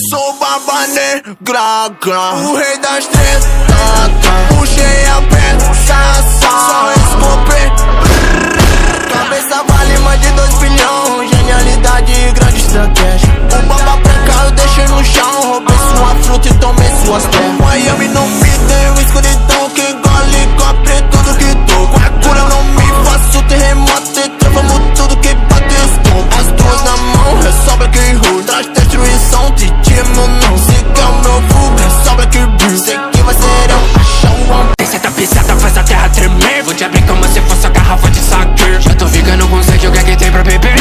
Sou Barba Negra, o rei das tretas. Puxei a peça, só escopei. Cabeça vale mais de 2 bilhões, genialidade e grande estratégia. O baba branca eu deixei no chão, roubei sua fruta e tomei suas terras. Miami não me tem um escuridão que engole, cobre tudo que toco. A cura não me faço terremoto e transformo tudo que bate os copos. As duas na mão, é só black hood, traz destruição, te timo não. Se quer o meu fogo, é só black blue. Sei que vai ser eu, achar o homem. Senta pisada, faz a terra tremer. Vou te abrir como se fosse a garrafa de saque. Já tô ficando com sede, o que é que tem pra beber?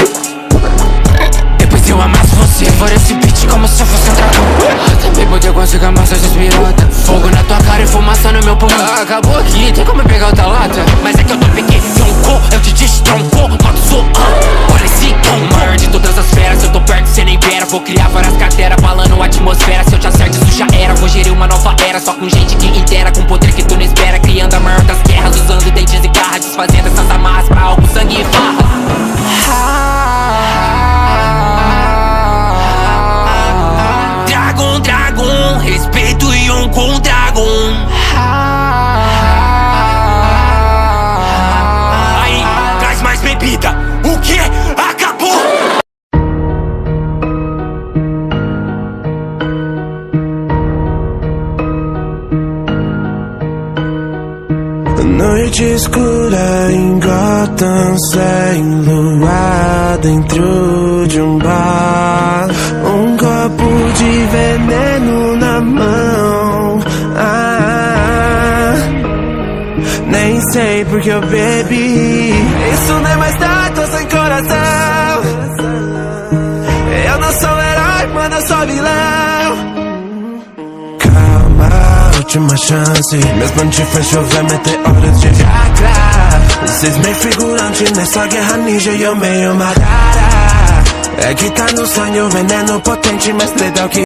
Depois eu amasso você, for esse beat como se fosse um dragão. Também poder conseguir amassas inspirada. Fogo na tua cara e fumaça no meu pulmão. Acabou aqui, tem como pegar outra lata. Mas é que eu tô pequeno, eu te destronco. Modo zoando, olha esse tom. Maior de todas as feras, eu tô perto, cê nem pera. Vou criar várias carteiras, balando a atmosfera. Se eu te acerto, isso já era. Vou gerir uma nova era, só com gente que intera, com poder que tu não espera. Criando a maior das guerras, usando dentes e garras, desfazendo essas amarras pra algo, sangue e farra. Dragon, respeito e um com Dragon. Aí, traz mais bebida. O que? Acabou! Noite escura em Gotham, sem lua dentro de um bar. Um copo de veneno na mão. Nem sei porque eu bebi. Isso não é mais tato, sem coração. Eu não sou herói, mano, eu sou vilão. Última chance, mesmo antes foi chover meteoros de chakra. Vocês meio figurante nessa guerra ninja e eu meio madara. É que tá no sonho, veneno potente, mais letal que